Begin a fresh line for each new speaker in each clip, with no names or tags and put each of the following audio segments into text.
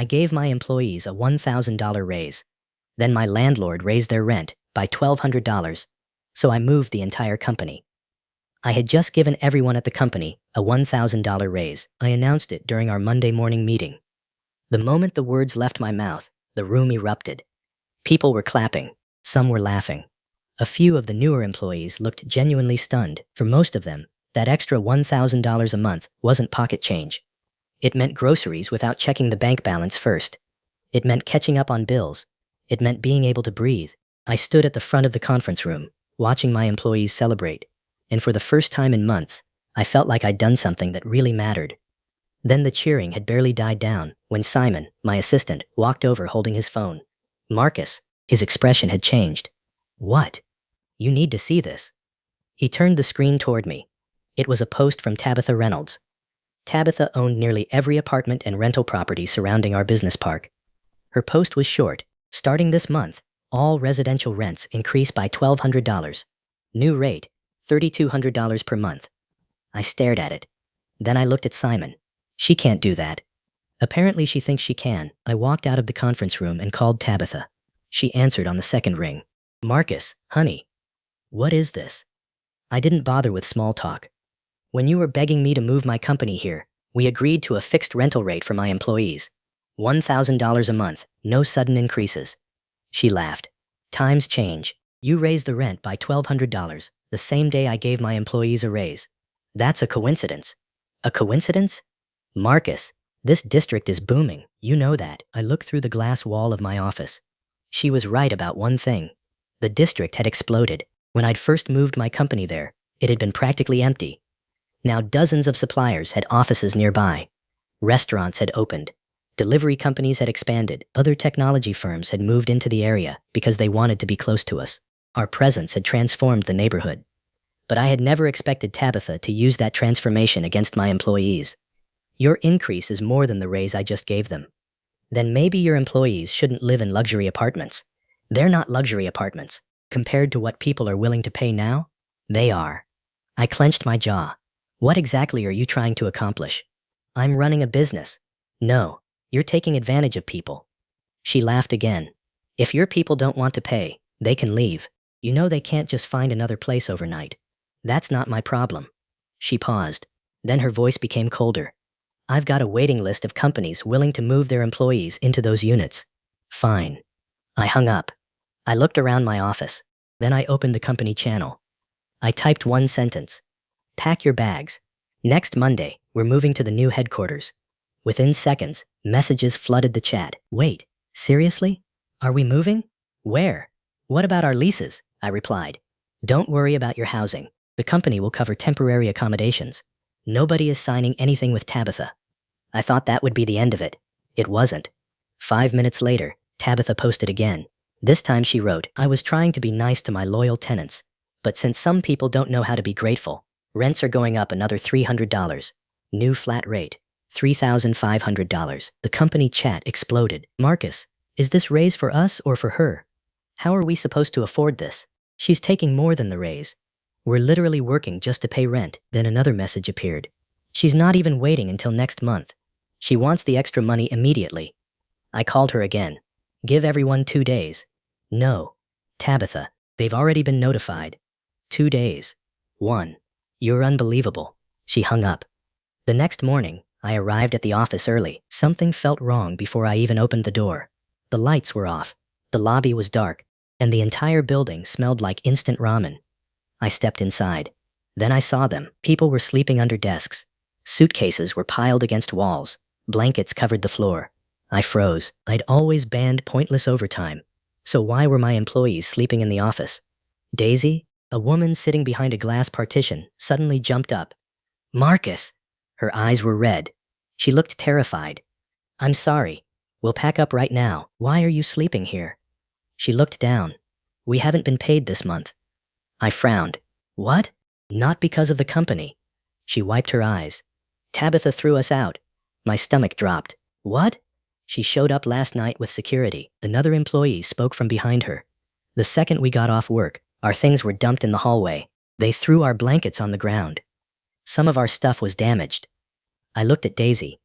I gave my employees a $1,000 raise. Then my landlord raised their rent by $1,200, so I moved the entire company. I had just given everyone at the company a $1,000 raise. I announced it during our Monday morning meeting. The moment the words left my mouth, the room erupted. People were clapping. Some were laughing. A few of the newer employees looked genuinely stunned. For most of them, that extra $1,000 a month wasn't pocket change. It meant groceries without checking the bank balance first. It meant catching up on bills. It meant being able to breathe. I stood at the front of the conference room, watching my employees celebrate. And for the first time in months, I felt like I'd done something that really mattered. Then the cheering had barely died down when Simon, my assistant, walked over holding his phone. Marcus, his expression had changed. What? You need to see this. He turned the screen toward me. It was a post from Tabitha Reynolds. Tabitha owned nearly every apartment and rental property surrounding our business park. Her post was short. Starting this month, all residential rents increase by $1,200. New rate, $3,200 per month. I stared at it. Then I looked at Simon. She can't do that. Apparently she thinks she can. I walked out of the conference room and called Tabitha. She answered on the second ring. Marcus, honey. What is this? I didn't bother with small talk. When you were begging me to move my company here, we agreed to a fixed rental rate for my employees. $1,000 a month, no sudden increases. She laughed. Times change. You raised the rent by $1,200, the same day I gave my employees a raise. That's a coincidence. A coincidence? Marcus, this district is booming. You know that. I looked through the glass wall of my office. She was right about one thing. The district had exploded. When I'd first moved my company there, it had been practically empty. Now dozens of suppliers had offices nearby. Restaurants had opened. Delivery companies had expanded. Other technology firms had moved into the area because they wanted to be close to us. Our presence had transformed the neighborhood. But I had never expected Tabitha to use that transformation against my employees. Your increase is more than the raise I just gave them. Then maybe your employees shouldn't live in luxury apartments. They're not luxury apartments. Compared to what people are willing to pay now, they are. I clenched my jaw. What exactly are you trying to accomplish? I'm running a business. No, you're taking advantage of people. She laughed again. If your people don't want to pay, they can leave. You know they can't just find another place overnight. That's not my problem. She paused. Then her voice became colder. I've got a waiting list of companies willing to move their employees into those units. Fine. I hung up. I looked around my office. Then I opened the company channel. I typed one sentence. Pack your bags. Next Monday, we're moving to the new headquarters. Within seconds, messages flooded the chat. Wait, seriously? Are we moving? Where? What about our leases? I replied. Don't worry about your housing. The company will cover temporary accommodations. Nobody is signing anything with Tabitha. I thought that would be the end of it. It wasn't. 5 minutes later, Tabitha posted again. This time she wrote, I was trying to be nice to my loyal tenants, but since some people don't know how to be grateful, rents are going up another $300. New flat rate, $3,500. The company chat exploded. Marcus, is this raise for us or for her? How are we supposed to afford this? She's taking more than the raise. We're literally working just to pay rent. Then another message appeared. She's not even waiting until next month. She wants the extra money immediately. I called her again. Give everyone 2 days. No. Tabitha, they've already been notified. 2 days. 1. You're unbelievable. She hung up. The next morning, I arrived at the office early. Something felt wrong before I even opened the door. The lights were off. The lobby was dark, and the entire building smelled like instant ramen. I stepped inside. Then I saw them. People were sleeping under desks. Suitcases were piled against walls. Blankets covered the floor. I froze. I'd always banned pointless overtime. So why were my employees sleeping in the office? Daisy, a woman sitting behind a glass partition, suddenly jumped up. Marcus! Her eyes were red. She looked terrified. I'm sorry. We'll pack up right now. Why are you sleeping here? She looked down. We haven't been paid this month. I frowned. What? Not because of the company. She wiped her eyes. Tabitha threw us out. My stomach dropped. What? She showed up last night with security. Another employee spoke from behind her. The second we got off work, our things were dumped in the hallway. They threw our blankets on the ground. Some of our stuff was damaged. I looked at Daisy.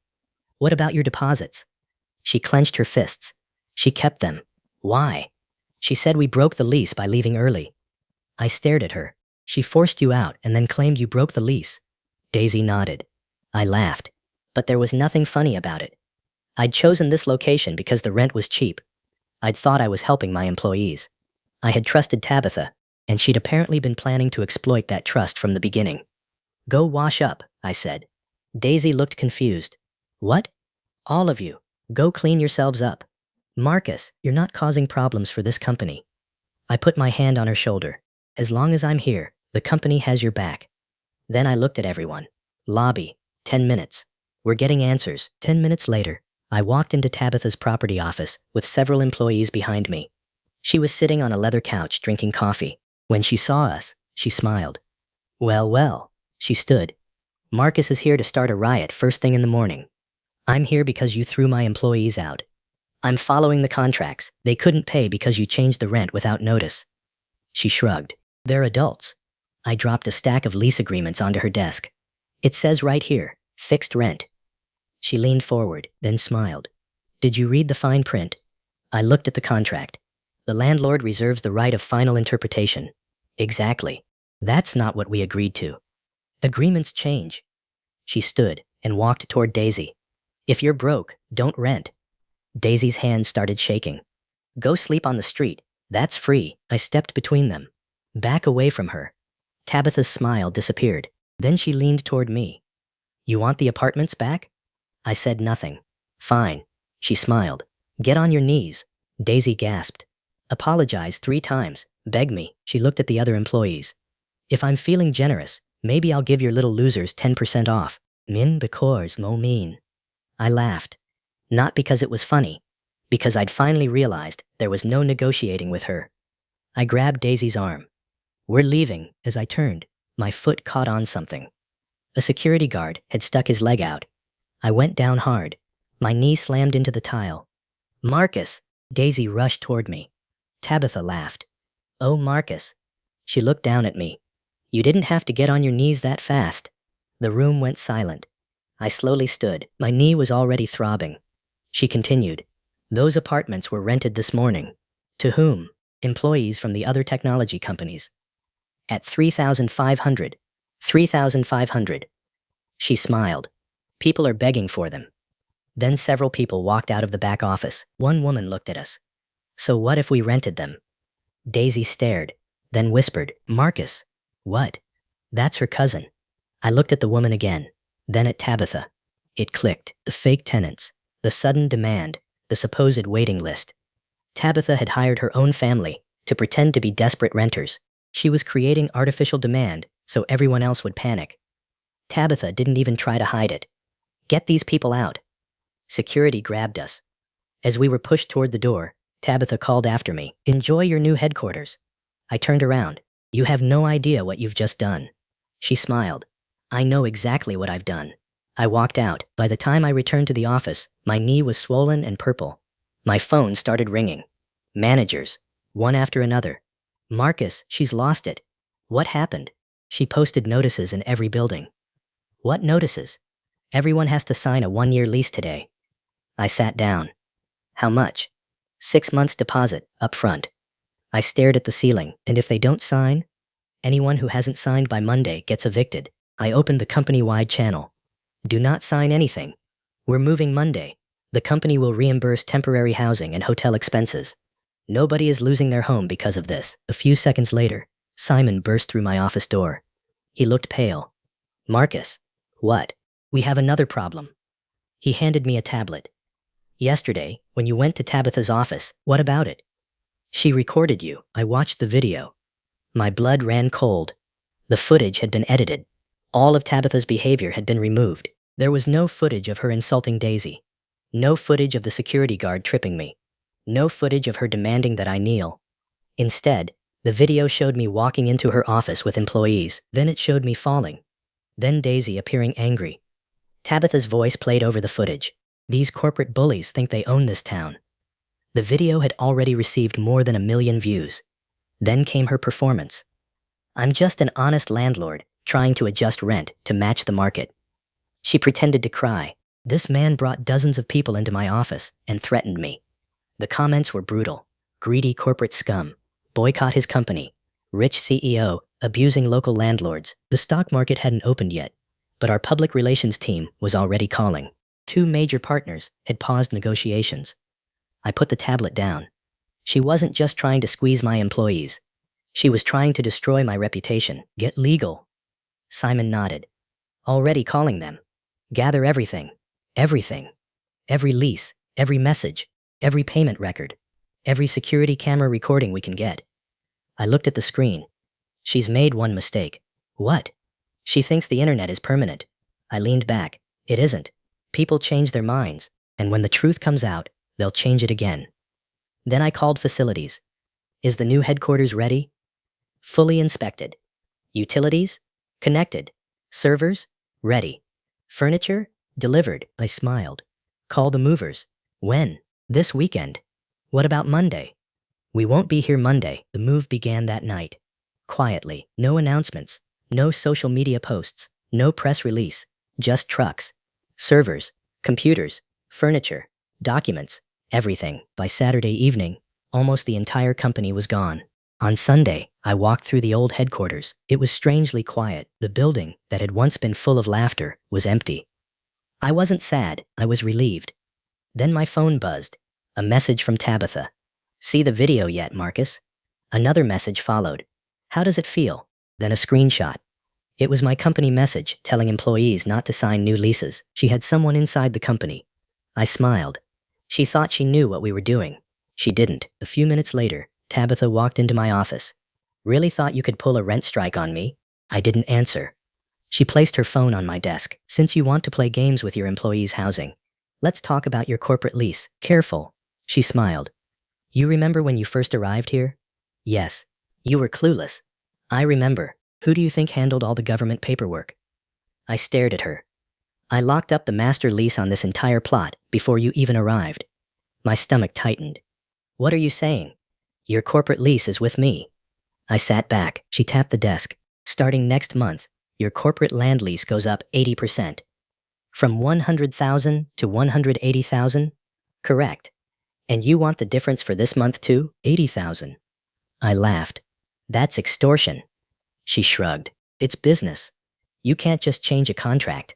What about your deposits? She clenched her fists. She kept them. Why? She said we broke the lease by leaving early. I stared at her. She forced you out and then claimed you broke the lease. Daisy nodded. I laughed. But there was nothing funny about it. I'd chosen this location because the rent was cheap. I'd thought I was helping my employees. I had trusted Tabitha, and she'd apparently been planning to exploit that trust from the beginning. Go wash up, I said. Daisy looked confused. What? All of you, go clean yourselves up. Marcus, you're not causing problems for this company. I put my hand on her shoulder. As long as I'm here, the company has your back. Then I looked at everyone. Lobby, 10 minutes. We're getting answers. 10 minutes later, I walked into Tabitha's property office with several employees behind me. She was sitting on a leather couch drinking coffee. When she saw us, she smiled. Well, well, she stood. Marcus is here to start a riot first thing in the morning. I'm here because you threw my employees out. I'm following the contracts. They couldn't pay because you changed the rent without notice. She shrugged. They're adults. I dropped a stack of lease agreements onto her desk. It says right here, fixed rent. She leaned forward, then smiled. Did you read the fine print? I looked at the contract. The landlord reserves the right of final interpretation. Exactly. That's not what we agreed to. Agreements change. She stood and walked toward Daisy. If you're broke, don't rent. Daisy's hands started shaking. Go sleep on the street. That's free. I stepped between them. Back away from her. Tabitha's smile disappeared. Then she leaned toward me. You want the apartments back? I said nothing. Fine. She smiled. Get on your knees. Daisy gasped. Apologize 3 times. Beg me. She looked at the other employees. If I'm feeling generous, maybe I'll give your little losers 10% off. Min because mo mean. I laughed. Not because it was funny. Because I'd finally realized there was no negotiating with her. I grabbed Daisy's arm. We're leaving. As I turned, my foot caught on something. A security guard had stuck his leg out. I went down hard. My knee slammed into the tile. Marcus! Daisy rushed toward me. Tabitha laughed. Oh, Marcus. She looked down at me. You didn't have to get on your knees that fast. The room went silent. I slowly stood. My knee was already throbbing. She continued. Those apartments were rented this morning. To whom? Employees from the other technology companies. At $3,500. $3,500. She smiled. People are begging for them. Then several people walked out of the back office. One woman looked at us. So what if we rented them? Daisy stared, then whispered, Marcus. What? That's her cousin. I looked at the woman again, then at Tabitha. It clicked. The fake tenants, the sudden demand, the supposed waiting list. Tabitha had hired her own family to pretend to be desperate renters. She was creating artificial demand so everyone else would panic. Tabitha didn't even try to hide it. Get these people out. Security grabbed us. As we were pushed toward the door, Tabitha called after me, Enjoy your new headquarters. I turned around. You have no idea what you've just done. She smiled. I know exactly what I've done. I walked out. By the time I returned to the office, my knee was swollen and purple. My phone started ringing. Managers, one after another. Marcus, she's lost it. What happened? She posted notices in every building. What notices? Everyone has to sign a 1-year lease today. I sat down. How much? 6 months deposit, up front. I stared at the ceiling, and if they don't sign, anyone who hasn't signed by Monday gets evicted. I opened the company-wide channel. Do not sign anything. We're moving Monday. The company will reimburse temporary housing and hotel expenses. Nobody is losing their home because of this. A few seconds later, Simon burst through my office door. He looked pale. Marcus. What? We have another problem. He handed me a tablet. Yesterday, when you went to Tabitha's office, what about it? She recorded you. I watched the video. My blood ran cold. The footage had been edited. All of Tabitha's behavior had been removed. There was no footage of her insulting Daisy. No footage of the security guard tripping me. No footage of her demanding that I kneel. Instead, the video showed me walking into her office with employees. Then it showed me falling. Then Daisy appearing angry. Tabitha's voice played over the footage. These corporate bullies think they own this town. The video had already received more than 1 million views. Then came her performance. I'm just an honest landlord trying to adjust rent to match the market. She pretended to cry. This man brought dozens of people into my office and threatened me. The comments were brutal. Greedy corporate scum. Boycott his company. Rich CEO abusing local landlords. The stock market hadn't opened yet, but our public relations team was already calling. 2 major partners had paused negotiations. I put the tablet down. She wasn't just trying to squeeze my employees. She was trying to destroy my reputation. Get legal. Simon nodded. Already calling them. Gather everything. Everything. Every lease, every message, every payment record, every security camera recording we can get. I looked at the screen. She's made one mistake. What? She thinks the internet is permanent. I leaned back. It isn't. People change their minds, and when the truth comes out, they'll change it again. Then I called facilities. Is the new headquarters ready? Fully inspected. Utilities? Connected. Servers? Ready. Furniture? Delivered. I smiled. Call the movers. When? This weekend. What about Monday? We won't be here Monday. The move began that night. Quietly. No announcements. No social media posts. No press release. Just trucks. Servers. Computers. Furniture. Documents. Everything. By Saturday evening, almost the entire company was gone. On Sunday, I walked through the old headquarters. It was strangely quiet. The building, that had once been full of laughter, was empty. I wasn't sad. I was relieved. Then my phone buzzed. A message from Tabitha. See the video yet, Marcus? Another message followed. How does it feel? Then a screenshot. It was my company message telling employees not to sign new leases. She had someone inside the company. I smiled. She thought she knew what we were doing. She didn't. A few minutes later, Tabitha walked into my office. Really thought you could pull a rent strike on me? I didn't answer. She placed her phone on my desk. Since you want to play games with your employees' housing, let's talk about your corporate lease. Careful. She smiled. You remember when you first arrived here? Yes. You were clueless. I remember. Who do you think handled all the government paperwork? I stared at her. I locked up the master lease on this entire plot before you even arrived. My stomach tightened. What are you saying? Your corporate lease is with me. I sat back. She tapped the desk. Starting next month, your corporate land lease goes up 80%. From 100,000 to 180,000? Correct. And you want the difference for this month too? 80,000. I laughed. That's extortion. She shrugged. It's business. You can't just change a contract.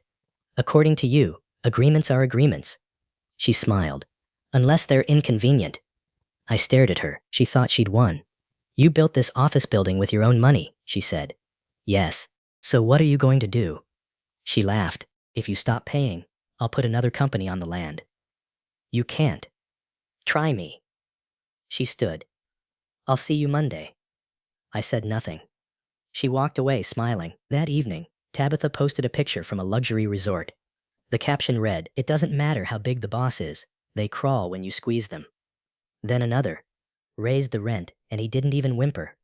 According to you, agreements are agreements. She smiled. Unless they're inconvenient. I stared at her. She thought she'd won. You built this office building with your own money, she said. Yes. So what are you going to do? She laughed. If you stop paying, I'll put another company on the land. You can't. Try me. She stood. I'll see you Monday. I said nothing. She walked away smiling. That evening, Tabitha posted a picture from a luxury resort. The caption read, "It doesn't matter how big the boss is, they crawl when you squeeze them." Then another. Raised the rent, and he didn't even whimper.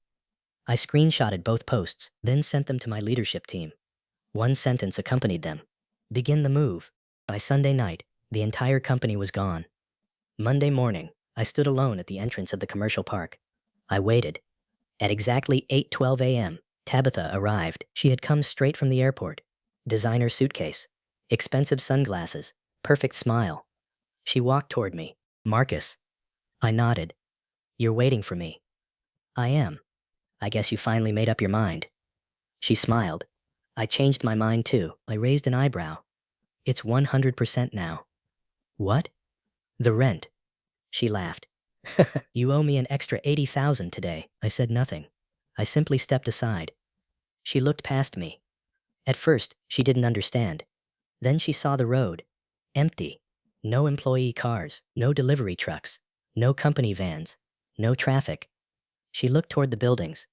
I screenshotted both posts, then sent them to my leadership team. One sentence accompanied them. Begin the move. By Sunday night, the entire company was gone. Monday morning, I stood alone at the entrance of the commercial park. I waited. At exactly 8:12 a.m., Tabitha arrived. She had come straight from the airport. Designer suitcase, expensive sunglasses, perfect smile. She walked toward me. Marcus. I nodded. You're waiting for me. I am. I guess you finally made up your mind. She smiled. I changed my mind too. I raised an eyebrow. It's 100% now. What? The rent. She laughed. You owe me an extra 80,000 today. I said nothing. I simply stepped aside. She looked past me. At first, she didn't understand. Then she saw the road. Empty. No employee cars, no delivery trucks, no company vans, no traffic. She looked toward the buildings.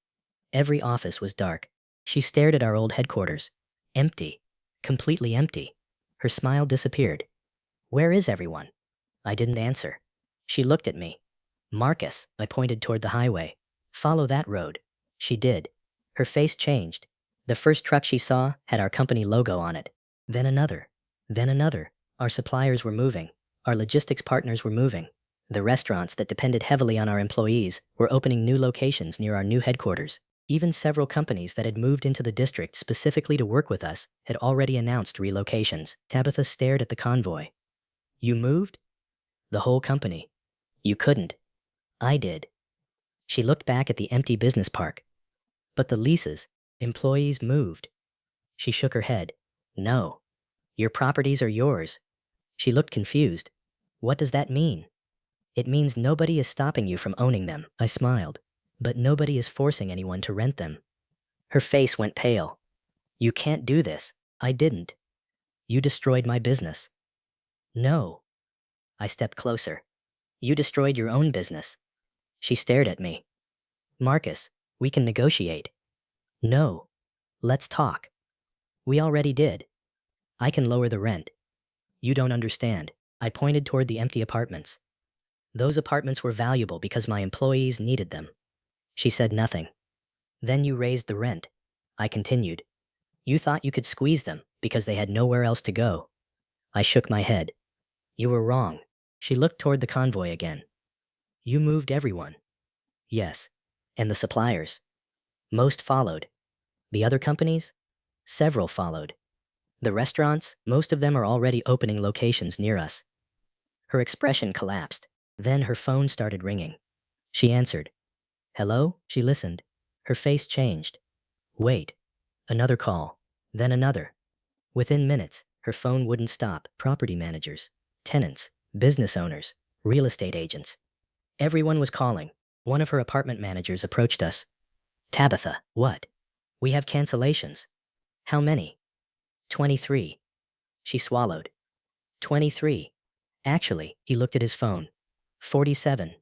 Every office was dark. She stared at our old headquarters. Empty. Completely empty. Her smile disappeared. Where is everyone? I didn't answer. She looked at me. Marcus, I pointed toward the highway. Follow that road. She did. Her face changed. The first truck she saw had our company logo on it. Then another. Then another. Our suppliers were moving. Our logistics partners were moving. The restaurants that depended heavily on our employees were opening new locations near our new headquarters. Even several companies that had moved into the district specifically to work with us had already announced relocations. Tabitha stared at the convoy. You moved? The whole company. You couldn't. I did. She looked back at the empty business park. But the leases, employees moved. She shook her head. No. Your properties are yours. She looked confused. What does that mean? It means nobody is stopping you from owning them. I smiled. But nobody is forcing anyone to rent them. Her face went pale. You can't do this. I didn't. You destroyed my business. No. I stepped closer. You destroyed your own business. She stared at me. Marcus, we can negotiate. No. Let's talk. We already did. I can lower the rent. You don't understand. I pointed toward the empty apartments. Those apartments were valuable because my employees needed them. She said nothing. Then you raised the rent. I continued. You thought you could squeeze them because they had nowhere else to go. I shook my head. You were wrong. She looked toward the convoy again. You moved everyone. Yes. And the suppliers. Most followed. The other companies? Several followed. The restaurants, most of them are already opening locations near us. Her expression collapsed. Then her phone started ringing. She answered. Hello? She listened. Her face changed. Wait. Another call. Then another. Within minutes, her phone wouldn't stop. Property managers, tenants, business owners, real estate agents. Everyone was calling. One of her apartment managers approached us. Tabitha, what? We have cancellations. How many? 23. She swallowed. 23. Actually, he looked at his phone. 47.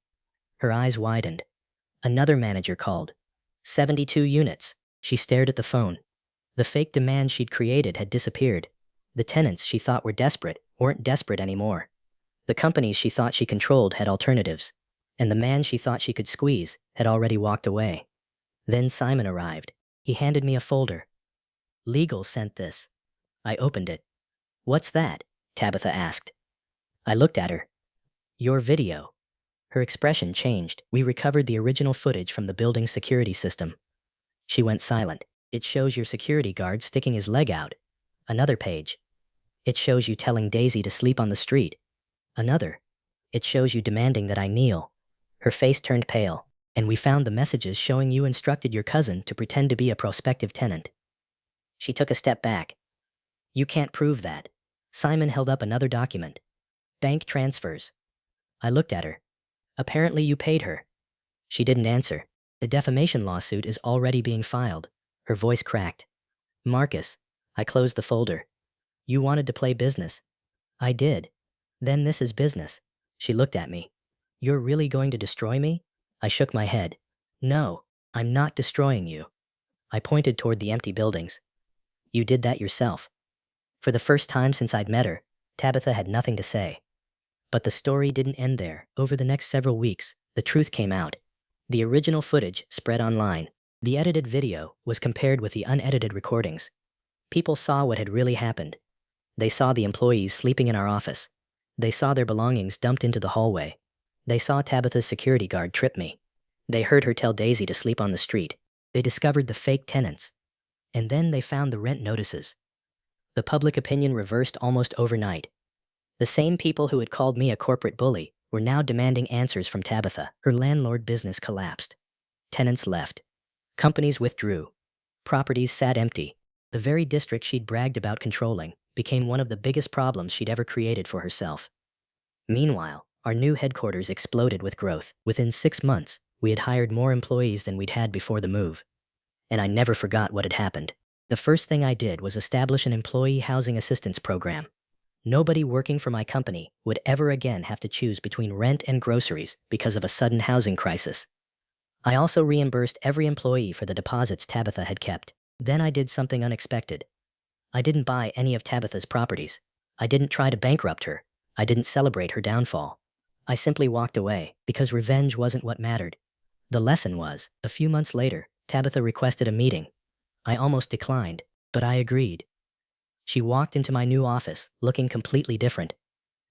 Her eyes widened. Another manager called. 72 units. She stared at the phone. The fake demand she'd created had disappeared. The tenants she thought were desperate weren't desperate anymore. The companies she thought she controlled had alternatives. And the man she thought she could squeeze had already walked away. Then Simon arrived. He handed me a folder. Legal sent this. I opened it. What's that? Tabitha asked. I looked at her. Your video. Her expression changed. We recovered the original footage from the building's security system. She went silent. It shows your security guard sticking his leg out. Another page. It shows you telling Daisy to sleep on the street. Another. It shows you demanding that I kneel. Her face turned pale, and we found the messages showing you instructed your cousin to pretend to be a prospective tenant. She took a step back. You can't prove that. Simon held up another document. Bank transfers. I looked at her. Apparently you paid her. She didn't answer. The defamation lawsuit is already being filed. Her voice cracked. Marcus, I closed the folder. You wanted to play business. I did. Then this is business. She looked at me. You're really going to destroy me? I shook my head. No, I'm not destroying you. I pointed toward the empty buildings. You did that yourself. For the first time since I'd met her, Tabitha had nothing to say. But the story didn't end there. Over the next several weeks, the truth came out. The original footage spread online. The edited video was compared with the unedited recordings. People saw what had really happened. They saw the employees sleeping in our office. They saw their belongings dumped into the hallway. They saw Tabitha's security guard trip me. They heard her tell Daisy to sleep on the street. They discovered the fake tenants. And then they found the rent notices. The public opinion reversed almost overnight. The same people who had called me a corporate bully were now demanding answers from Tabitha. Her landlord business collapsed. Tenants left. Companies withdrew. Properties sat empty. The very district she'd bragged about controlling became one of the biggest problems she'd ever created for herself. Meanwhile, our new headquarters exploded with growth. Within 6 months, we had hired more employees than we'd had before the move. And I never forgot what had happened. The first thing I did was establish an employee housing assistance program. Nobody working for my company would ever again have to choose between rent and groceries because of a sudden housing crisis. I also reimbursed every employee for the deposits Tabitha had kept. Then I did something unexpected. I didn't buy any of Tabitha's properties. I didn't try to bankrupt her. I didn't celebrate her downfall. I simply walked away because revenge wasn't what mattered. The lesson was, a few months later, Tabitha requested a meeting. I almost declined, but I agreed. She walked into my new office, looking completely different.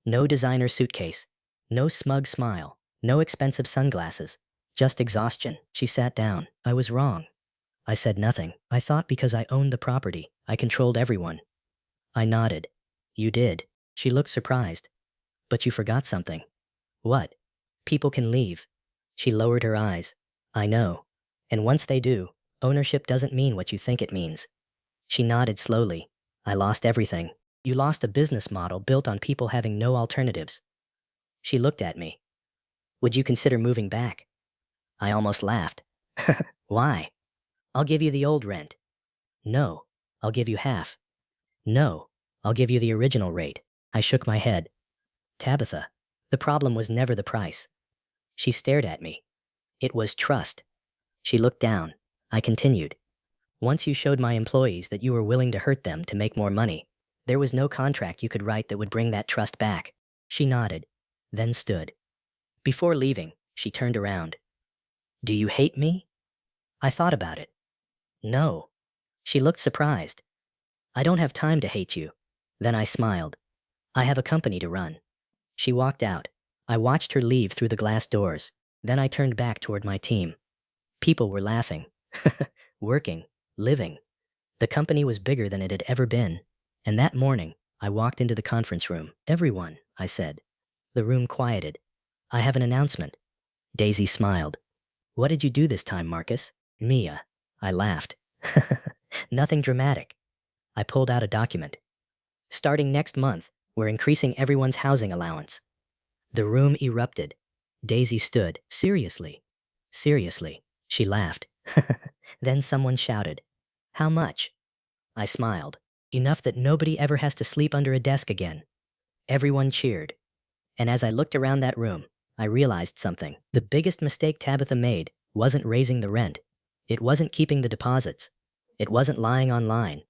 No designer suitcase. No smug smile. No expensive sunglasses. Just exhaustion. She sat down. I was wrong. I said nothing. I thought because I owned the property, I controlled everyone. I nodded. You did. She looked surprised. But you forgot something. What? People can leave. She lowered her eyes. I know. And once they do, ownership doesn't mean what you think it means. She nodded slowly. I lost everything. You lost a business model built on people having no alternatives. She looked at me. Would you consider moving back? I almost laughed. Why? I'll give you the old rent. No, I'll give you half. No, I'll give you the original rate. I shook my head. Tabitha, the problem was never the price. She stared at me. It was trust. She looked down. I continued. Once you showed my employees that you were willing to hurt them to make more money, there was no contract you could write that would bring that trust back. She nodded, then stood. Before leaving, she turned around. Do you hate me? I thought about it. No. She looked surprised. I don't have time to hate you. Then I smiled. I have a company to run. She walked out. I watched her leave through the glass doors. Then I turned back toward my team. People were laughing. Working. Living. The company was bigger than it had ever been. And that morning, I walked into the conference room. Everyone, I said. The room quieted. I have an announcement. Daisy smiled. What did you do this time, Marcus? Mia. I laughed. Nothing dramatic. I pulled out a document. Starting next month, we're increasing everyone's housing allowance. The room erupted. Daisy stood. Seriously? Seriously. She laughed. Then someone shouted. How much? I smiled. Enough that nobody ever has to sleep under a desk again. Everyone cheered. And as I looked around that room, I realized something. The biggest mistake Tabitha made wasn't raising the rent. It wasn't keeping the deposits. It wasn't lying online.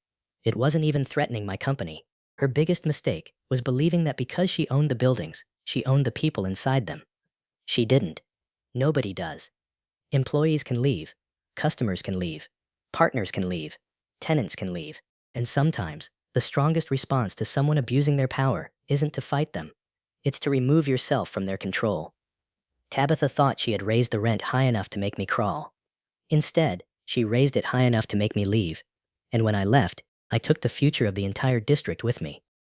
It wasn't even threatening my company. Her biggest mistake was believing that because she owned the buildings, she owned the people inside them. She didn't. Nobody does. Employees can leave. Customers can leave. Partners can leave. Tenants can leave. And sometimes, the strongest response to someone abusing their power isn't to fight them. It's to remove yourself from their control. Tabitha thought she had raised the rent high enough to make me crawl. Instead, she raised it high enough to make me leave. And when I left, I took the future of the entire district with me.